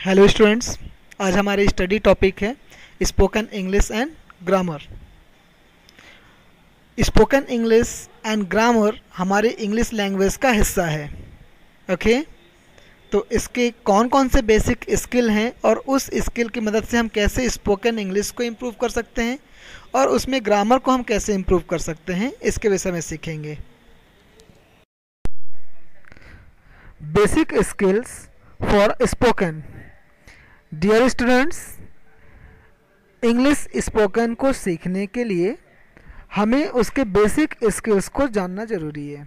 Hello students, आज हमारी study topic है spoken English and grammar. Spoken English and grammar हमारे इंग्लिश लैंग्वेज का हिस्सा है। ओके, तो इसके कौन कौन से बेसिक स्किल हैं और उस स्किल की मदद से हम कैसे स्पोकन इंग्लिश को इम्प्रूव कर सकते हैं और उसमें ग्रामर को हम कैसे इम्प्रूव कर सकते हैं, इसके विषय में सीखेंगे। Basic skills for spoken. Dear students, English spoken को सीखने के लिए हमें उसके बेसिक स्किल्स को जानना ज़रूरी है।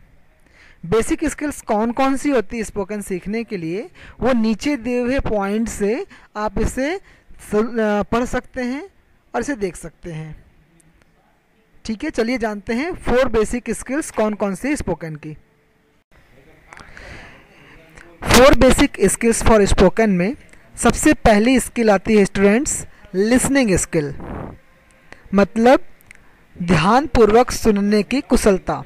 बेसिक स्किल्स कौन कौन सी होती है स्पोकन सीखने के लिए, वो नीचे दिए हुए पॉइंट से आप इसे पढ़ सकते हैं और इसे देख सकते हैं। ठीक है, चलिए जानते हैं 4 बेसिक स्किल्स कौन कौन सी स्पोकन की। 4 बेसिक स्किल्स फॉर स्पोकन में सबसे पहली स्किल आती है स्टूडेंट्स, लिसनिंग स्किल, मतलब ध्यानपूर्वक सुनने की कुशलता।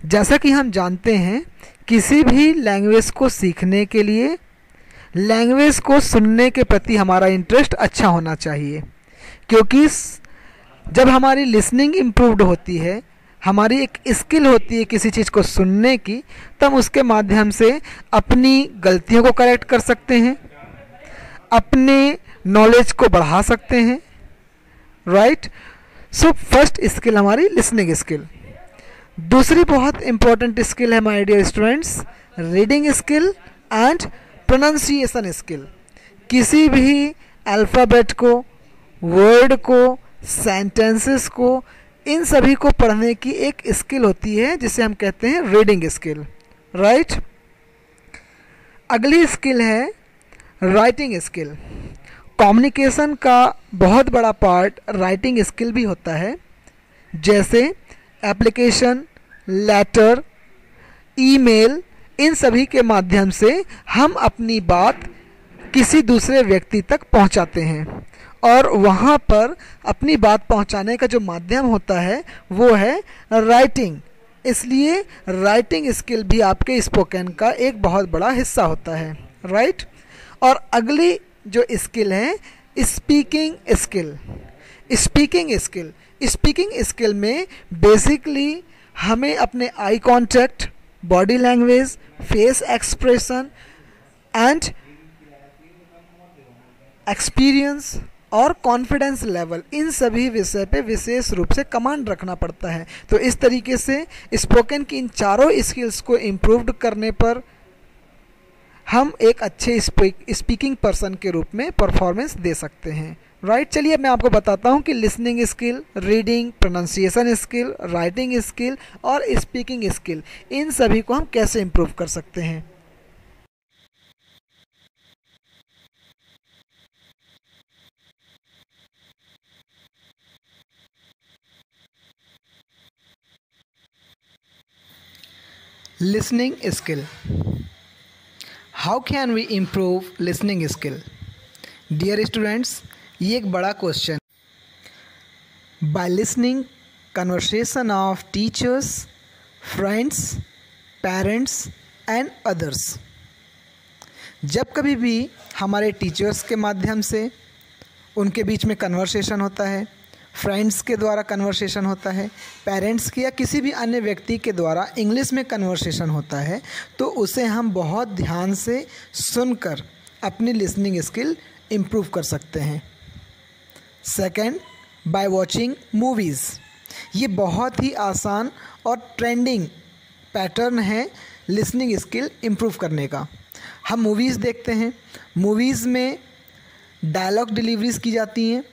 जैसा कि हम जानते हैं, किसी भी लैंग्वेज को सीखने के लिए लैंग्वेज को सुनने के प्रति हमारा इंटरेस्ट अच्छा होना चाहिए, क्योंकि जब हमारी लिसनिंग इम्प्रूव्ड होती है, हमारी एक स्किल होती है किसी चीज़ को सुनने की, तब उसके माध्यम से अपनी गलतियों को करेक्ट कर सकते हैं, अपने नॉलेज को बढ़ा सकते हैं। राइट, सो फर्स्ट स्किल हमारी लिसनिंग स्किल। दूसरी बहुत इंपॉर्टेंट स्किल है my dear students, reading skill and pronunciation skill. किसी भी अल्फ़ाबेट को, वर्ड को, सेंटेंसेस को, इन सभी को पढ़ने की एक स्किल होती है जिसे हम कहते हैं रीडिंग स्किल। राइट, अगली स्किल है राइटिंग स्किल। कम्युनिकेशन का बहुत बड़ा पार्ट राइटिंग स्किल भी होता है, जैसे एप्लीकेशन, लेटर, ईमेल, इन सभी के माध्यम से हम अपनी बात किसी दूसरे व्यक्ति तक पहुंचाते हैं और वहां पर अपनी बात पहुंचाने का जो माध्यम होता है वो है राइटिंग। इसलिए राइटिंग स्किल भी आपके स्पोकन का एक बहुत बड़ा हिस्सा होता है। राइट, और अगली जो स्किल है स्पीकिंग स्किल। स्पीकिंग स्किल में बेसिकली हमें अपने eye contact, body language, face expression and experience और कॉन्फिडेंस लेवल, इन सभी विषय पे विशेष रूप से कमांड रखना पड़ता है। तो इस तरीके से स्पोकन की इन चारों स्किल्स को इम्प्रूव्ड करने पर हम एक अच्छे स्पीकिंग पर्सन के रूप में परफॉर्मेंस दे सकते हैं। राइट, चलिए अब मैं आपको बताता हूँ कि listening skill, reading, pronunciation skill, writing skill और स्पीकिंग स्किल, इन सभी को हम कैसे इम्प्रूव कर सकते हैं। Listening skill. How can we improve listening skill? Dear students, ये एक बड़ा question. By listening conversation of teachers, friends, parents and others. जब कभी भी हमारे टीचर्स के माध्यम से उनके बीच में कन्वर्सेशन होता है, फ्रेंड्स के द्वारा कन्वर्सेशन होता है, पेरेंट्स की या किसी भी अन्य व्यक्ति के द्वारा इंग्लिश में कन्वर्सेशन होता है, तो उसे हम बहुत ध्यान से सुनकर अपनी लिसनिंग स्किल इम्प्रूव कर सकते हैं। Second, by watching movies. ये बहुत ही आसान और ट्रेंडिंग पैटर्न है लिसनिंग स्किल इम्प्रूव करने का। हम मूवीज़ देखते हैं, मूवीज़ में डायलॉग डिलीवरीज की जाती हैं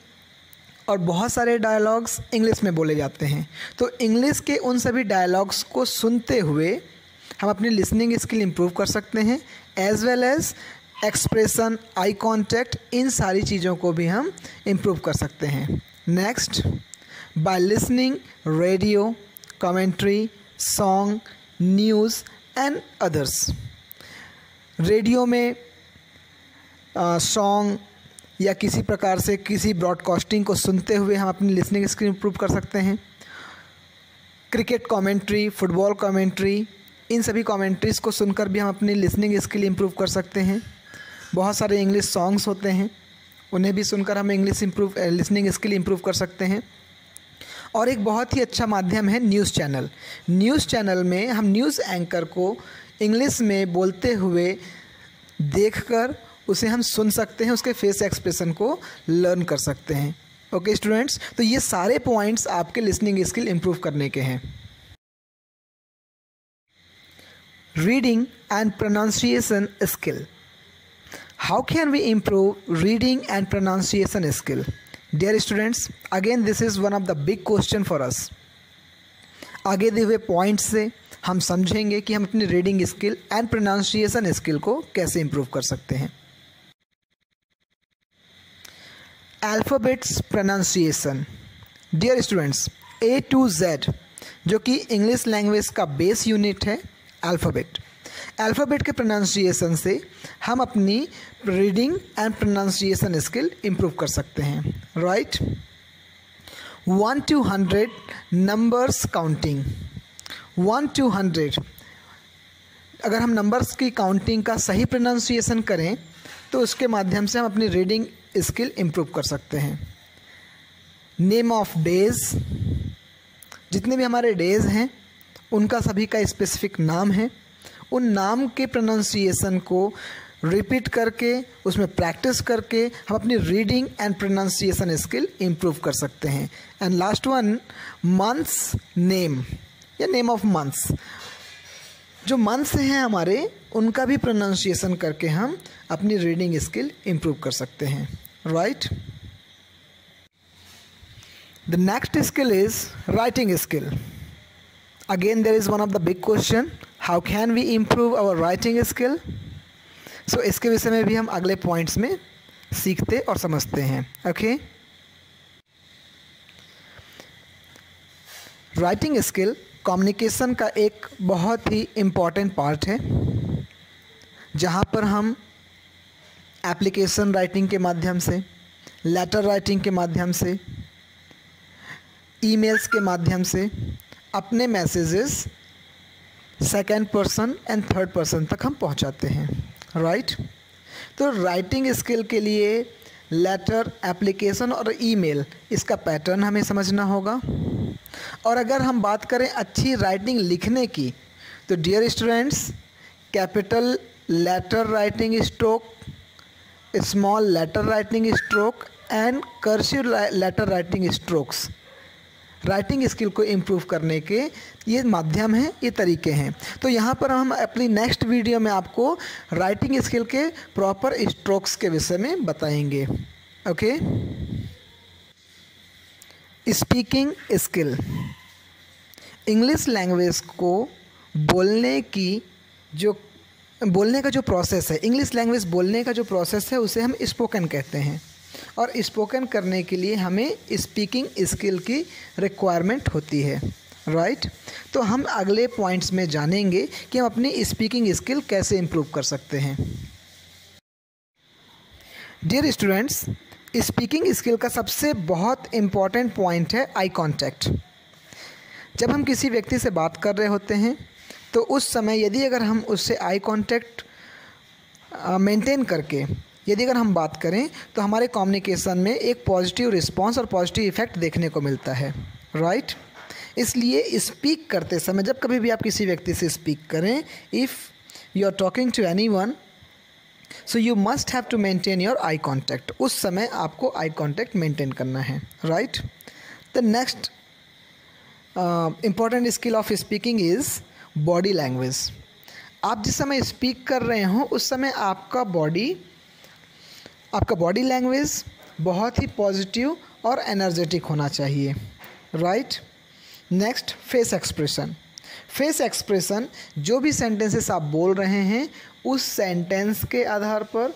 और बहुत सारे डायलॉग्स इंग्लिश में बोले जाते हैं। तो इंग्लिश के उन सभी डायलॉग्स को सुनते हुए हम अपनी लिसनिंग स्किल इम्प्रूव कर सकते हैं, as well as expression, eye contact, इन सारी चीज़ों को भी हम इम्प्रूव कर सकते हैं। Next, by listening radio, commentary, song, news and others. Radio में सॉन्ग या किसी प्रकार से किसी ब्रॉडकास्टिंग को सुनते हुए हम अपनी लिसनिंग स्किल इम्प्रूव कर सकते हैं। क्रिकेट कमेंट्री, फुटबॉल कमेंट्री, इन सभी कमेंट्रीज़ को सुनकर भी हम अपनी लिसनिंग स्किल इम्प्रूव कर सकते हैं। बहुत सारे इंग्लिश सॉन्ग्स होते हैं, उन्हें भी सुनकर हम लिसनिंग स्किल इम्प्रूव कर सकते हैं। और एक बहुत ही अच्छा माध्यम है न्यूज़ चैनल। न्यूज़ चैनल में हम न्यूज़ एंकर को इंग्लिश में बोलते हुए देखकर उसे हम सुन सकते हैं, उसके फेस एक्सप्रेशन को लर्न कर सकते हैं। ओके स्टूडेंट्स, तो ये सारे पॉइंट्स आपके लिसनिंग स्किल इम्प्रूव करने के हैं। Reading and pronunciation skill. How can we improve reading and pronunciation skill? Dear students, again this is one of the big question for us. आगे दिए हुए पॉइंट्स से हम समझेंगे कि हम अपनी reading skill and pronunciation skill को कैसे इम्प्रूव कर सकते हैं। Alphabets pronunciation. Dear students, A to Z जो कि इंग्लिश लैंग्वेज का बेस यूनिट है अल्फ़ाबेट के प्रोनाउंसिएशन से हम अपनी reading and pronunciation skill improve कर सकते हैं। Right, 1 to 100 numbers counting. 1 to 100 अगर हम नंबर्स की काउंटिंग का सही प्रोनाउंसिएशन करें तो उसके माध्यम से हम अपनी रीडिंग स्किल इम्प्रूव कर सकते हैं। नेम ऑफ डेज, जितने भी हमारे डेज हैं उनका सभी का स्पेसिफिक नाम है, उन नाम के प्रोनाउंसिएशन को रिपीट करके उसमें प्रैक्टिस करके हम अपनी reading and pronunciation skill improve कर सकते हैं। And last one, months name या नेम ऑफ मंथ्स। जो मंथ्स हैं हमारे उनका भी प्रोनाउंसिएशन करके हम अपनी रीडिंग स्किल इम्प्रूव कर सकते हैं। Right, the next skill is writing skill. Again there is one of the big question, how can we improve our writing skill? So इसके विषय में भी हम अगले पॉइंट्स में सीखते और समझते हैं। ओके, राइटिंग स्किल कम्युनिकेशन का एक बहुत ही इम्पॉर्टेंट पार्ट है, जहाँ पर हम एप्लीकेशन राइटिंग के माध्यम से, लेटर राइटिंग के माध्यम से, ईमेल्स के माध्यम से अपने messages second person and third person तक हम पहुंचाते हैं। राइट, तो राइटिंग स्किल के लिए लेटर, एप्लीकेशन और ईमेल, इसका पैटर्न हमें समझना होगा। और अगर हम बात करें अच्छी राइटिंग लिखने की तो dear students, capital letter writing stroke, small letter writing stroke and cursive letter writing strokes writing skill को इम्प्रूव करने के ये माध्यम हैं, ये तरीके हैं। तो यहाँ पर हम अपनी नेक्स्ट वीडियो में आपको राइटिंग स्किल के प्रॉपर स्ट्रोक्स के विषय में बताएंगे। Okay, speaking skill. English language को बोलने का जो प्रोसेस है, इंग्लिश लैंग्वेज बोलने का जो प्रोसेस है उसे हम स्पोकन कहते हैं। और स्पोकन करने के लिए हमें स्पीकिंग स्किल की रिक्वायरमेंट होती है। राइट, तो हम अगले पॉइंट्स में जानेंगे कि हम अपनी स्पीकिंग स्किल कैसे इम्प्रूव कर सकते हैं। डियर स्टूडेंट्स, स्पीकिंग स्किल का सबसे बहुत इम्पॉर्टेंट पॉइंट है आई कांटेक्ट। जब हम किसी व्यक्ति से बात कर रहे होते हैं तो उस समय यदि अगर हम उससे आई कांटेक्ट मेंटेन करके यदि अगर हम बात करें तो हमारे कम्युनिकेशन में एक पॉजिटिव रिस्पांस और पॉजिटिव इफ़ेक्ट देखने को मिलता है। राइट, इसलिए स्पीक करते समय जब कभी भी आप किसी व्यक्ति से स्पीक करें, if you are talking to anyone, so you must have to maintain your eye contact. उस समय आपको आई कांटेक्ट मेंटेन करना है। Right, the next important skill of speaking is body language. आप जिस समय स्पीक कर रहे हो उस समय आपका बॉडी लैंग्वेज बहुत ही पॉजिटिव और एनर्जेटिक होना चाहिए। Right, next, face expression. Face expression, जो भी सेंटेंसेस आप बोल रहे हैं उस सेंटेंस के आधार पर,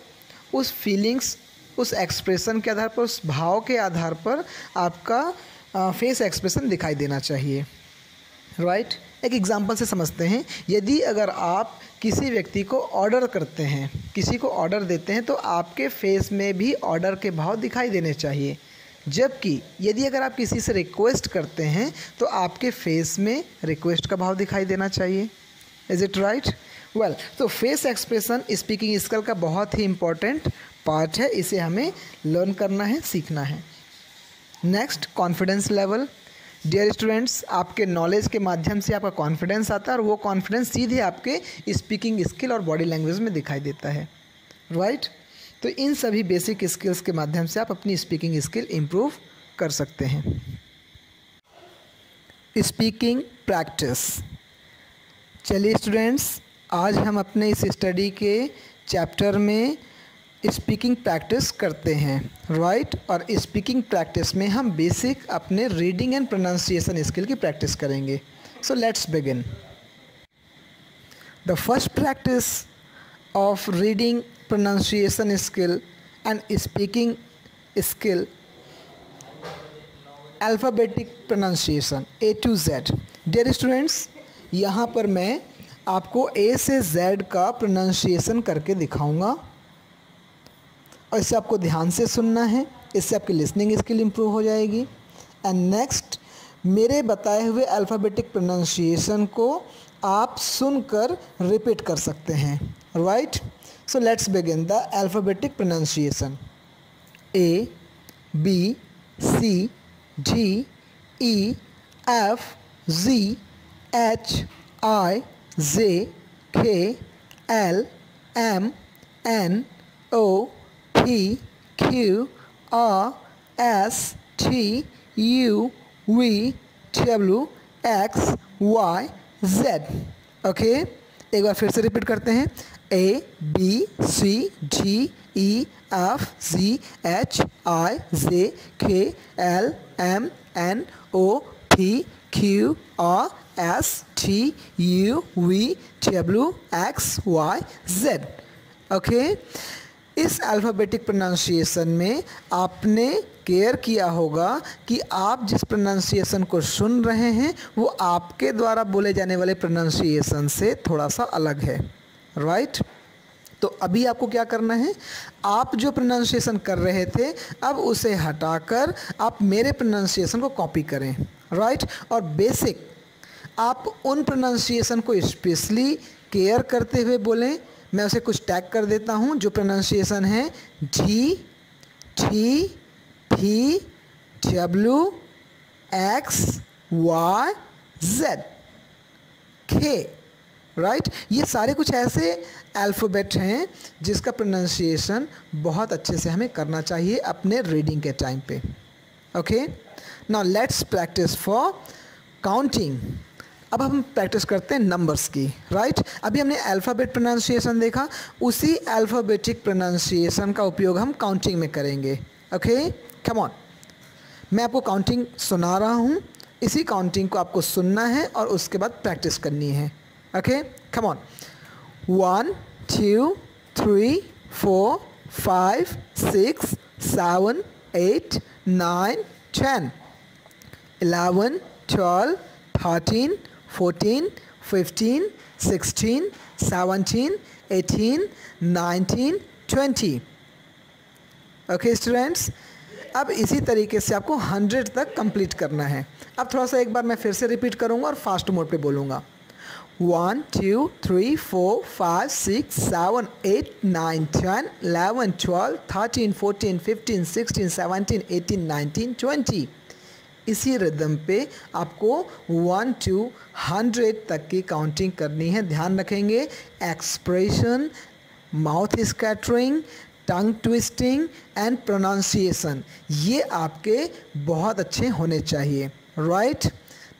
उस फीलिंग्स, उस एक्सप्रेशन के आधार पर, उस भाव के आधार पर आपका फेस एक्सप्रेशन दिखाई देना चाहिए। राइट, एक एग्जांपल से समझते हैं। यदि अगर आप किसी व्यक्ति को ऑर्डर करते हैं, किसी को ऑर्डर देते हैं, तो आपके फेस में भी ऑर्डर के भाव दिखाई देने चाहिए। जबकि यदि अगर आप किसी से रिक्वेस्ट करते हैं तो आपके फेस में रिक्वेस्ट का भाव दिखाई देना चाहिए। Is it right? वेल, तो फेस एक्सप्रेशन स्पीकिंग स्किल का बहुत ही इम्पोर्टेंट पार्ट है, इसे हमें लर्न करना है, सीखना है। Next, confidence level. Dear students, आपके नॉलेज के माध्यम से आपका कॉन्फिडेंस आता है और वो कॉन्फिडेंस सीधे आपके स्पीकिंग स्किल और बॉडी लैंग्वेज में दिखाई देता है, राइट? तो इन सभी बेसिक स्किल्स के माध्यम से आप अपनी स्पीकिंग स्किल इम्प्रूव कर सकते हैं। Speaking practice. चलिए स्टूडेंट्स, आज हम अपने इस स्टडी के चैप्टर में स्पीकिंग प्रैक्टिस करते हैं, राइट? और स्पीकिंग प्रैक्टिस में हम बेसिक अपने रीडिंग एंड प्रोनाउंसिएशन स्किल की प्रैक्टिस करेंगे। So let's begin. The first practice of reading pronunciation skill and speaking skill, alphabetic pronunciation A to Z। Dear students, यहाँ पर मैं आपको A से Z का प्रोनाउंसिएशन करके दिखाऊंगा और इसे आपको ध्यान से सुनना है, इससे आपकी लिसनिंग स्किल इम्प्रूव हो जाएगी। एंड नेक्स्ट, मेरे बताए हुए अल्फ़ाबेटिक प्रोनाउंसिएशन को आप सुनकर रिपीट कर सकते हैं, right? So let's begin the alphabetic pronunciation. A B C D E F G H I J K L M N O P Q R S T U V W X Y Z। Okay, एक बार फिर से repeat करते हैं। A B C D E F G H I J K L M N O P Q R S T U V W X Y Z। Okay, इस alphabetic pronunciation में आपने care किया होगा कि आप जिस प्रोनाउंसिएशन को सुन रहे हैं वो आपके द्वारा बोले जाने वाले प्रोनाउंसिएशन से थोड़ा सा अलग है, राइट? तो अभी आपको क्या करना है, आप जो प्रोनाउंसिएशन कर रहे थे अब उसे हटाकर आप मेरे प्रोनाउंसिएशन को कॉपी करें, राइट? और बेसिक आप उन प्रोनाउंसिएशन को स्पेशली केयर करते हुए बोलें। मैं उसे कुछ टैग कर देता हूँ। जो प्रोनाउंसिएशन है G T P W X Y Z K, right? ये सारे कुछ ऐसे अल्फ़ाबेट हैं जिसका प्रोनाउंसिएशन बहुत अच्छे से हमें करना चाहिए अपने रीडिंग के टाइम पे। Okay, now let's practice for counting. अब हम प्रैक्टिस करते हैं नंबर्स की, राइट? अभी हमने अल्फ़ाबेट प्रोनाउंसिएशन देखा, उसी अल्फ़ाबेटिक प्रोनाउंसिएशन का उपयोग हम काउंटिंग में करेंगे। ओके, कम ऑन, मैं आपको काउंटिंग सुना रहा हूँ, इसी काउंटिंग को आपको सुनना है और उसके बाद प्रैक्टिस करनी है। Okay, come on. 1 2 3 4 5 6 7 8 9 10 11 12 13 14 15 16 17 18 19 20। Okay students, अब इसी तरीके से आपको 100 तक कंप्लीट करना है। अब थोड़ा सा एक बार मैं फिर से रिपीट करूँगा और फास्ट मोड पे बोलूँगा। 1 2 3 4 5 6 7 8 9 10 11 12 13 14 15 16 17 18 19 20। इसी रिदम पे आपको 1 to 100 तक की काउंटिंग करनी है। ध्यान रखेंगे expression, mouth scattering, tongue twisting and pronunciation ये आपके बहुत अच्छे होने चाहिए, right?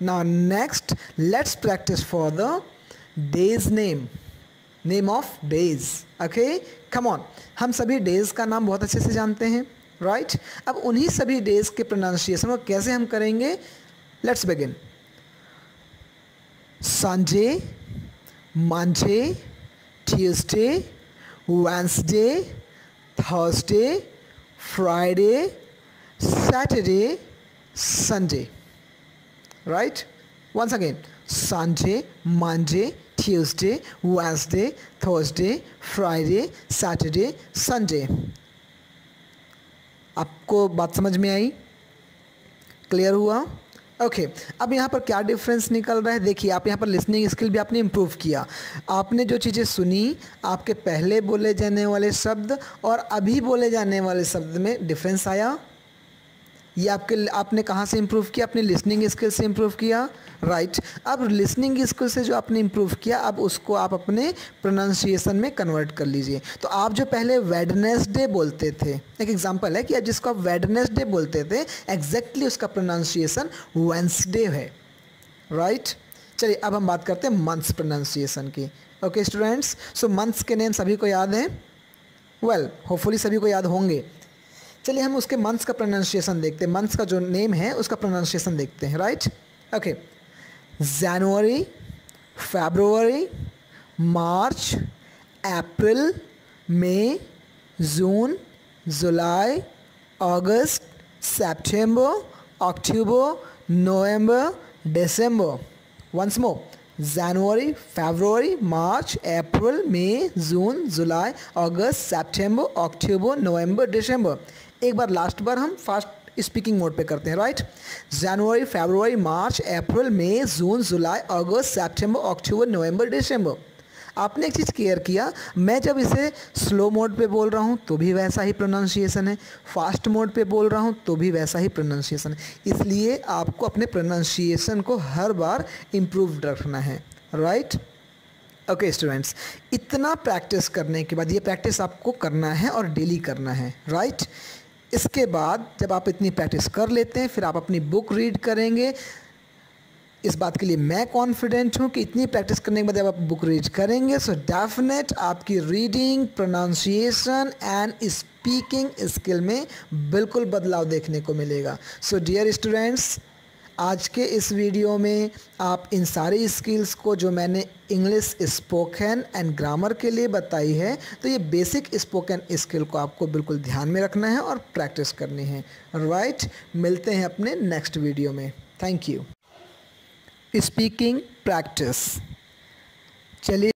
Now next let's practice for the days name of days. Okay, come on, हम सभी डेज का नाम बहुत अच्छे से जानते हैं, राइट? अब उन्हीं सभी डेज के प्रोनाउंसिएशन को कैसे हम करेंगे, let's begin. Sunday, Monday, Tuesday, Wednesday, Thursday, Friday, Saturday, Sunday, right? Once again, Sunday, Monday, Tuesday, Wednesday, Thursday, Friday, Saturday, Sunday. आपको बात समझ में आई? क्लियर हुआ? ओके अब यहाँ पर क्या डिफरेंस निकल रहा है, देखिए आप यहाँ पर लिसनिंग स्किल भी आपने इम्प्रूव किया। आपने जो चीज़ें सुनी, आपके पहले बोले जाने वाले शब्द और अभी बोले जाने वाले शब्द में डिफरेंस आया। ये आपने कहाँ से इम्प्रूव किया, अपने लिसनिंग स्किल से इम्प्रूव किया, राइट। अब लिसनिंग स्किल से जो आपने इम्प्रूव किया, अब उसको आप अपने प्रोनाउंसिएशन में कन्वर्ट कर लीजिए। तो आप जो पहले वेडनेसडे बोलते थे, एक एग्जांपल है कि जिसको आप वेडनेसडे बोलते थे, एग्जैक्टली उसका प्रोनाउंसिएशन वेंसडे है, राइट। चलिए अब हम बात करते हैं मंथ्स प्रोनाउंसिएशन की। ओके स्टूडेंट्स, सो मंथ्स के नेम सभी को याद हैं? वेल होपफुली सभी को याद होंगे। चलिए हम उसके मंथ्स का प्रोनाउंसिएशन देखते हैं, मंथ्स का जो नेम है उसका प्रोनाउंसिएशन देखते हैं, राइट। ओके, जनवरी, फरवरी, मार्च, अप्रैल, मई, जून, जुलाई, अगस्त, सितंबर, अक्टूबर, नवंबर, दिसंबर। वंस मोर, जनवरी, फरवरी, मार्च, अप्रैल, मई, जून, जुलाई, अगस्त, सितंबर, अक्टूबर, नवंबर, दिसंबर। एक बार लास्ट बार हम फास्ट स्पीकिंग मोड पे करते हैं, राइट। जनवरी, फरवरी, मार्च, अप्रैल, मई, जून, जुलाई, अगस्त, सितंबर, अक्टूबर, नवंबर, दिसंबर। आपने एक चीज़ क्लियर किया, मैं जब इसे स्लो मोड पे बोल रहा हूँ तो भी वैसा ही प्रोनाउंसिएशन है, फास्ट मोड पे बोल रहा हूँ तो भी वैसा ही प्रोनाउंसिएशन है। इसलिए आपको अपने प्रोनाउंसिएशन को हर बार इम्प्रूव रखना है, राइट। ओके स्टूडेंट्स, इतना प्रैक्टिस करने के बाद, ये प्रैक्टिस आपको करना है और डेली करना है, राइट। इसके बाद जब आप इतनी प्रैक्टिस कर लेते हैं, फिर आप अपनी बुक रीड करेंगे। इस बात के लिए मैं कॉन्फिडेंट हूँ कि इतनी प्रैक्टिस करने के बाद जब आप बुक रीड करेंगे, सो डेफिनेट आपकी reading, pronunciation and speaking skill में बिल्कुल बदलाव देखने को मिलेगा। सो डियर स्टूडेंट्स, आज के इस वीडियो में आप इन सारी स्किल्स को जो मैंने इंग्लिश स्पोकन एंड ग्रामर के लिए बताई है, तो ये बेसिक स्पोकन स्किल को आपको बिल्कुल ध्यान में रखना है और प्रैक्टिस करनी है, राइट। मिलते हैं अपने नेक्स्ट वीडियो में। Thank you. Speaking practice. चलिए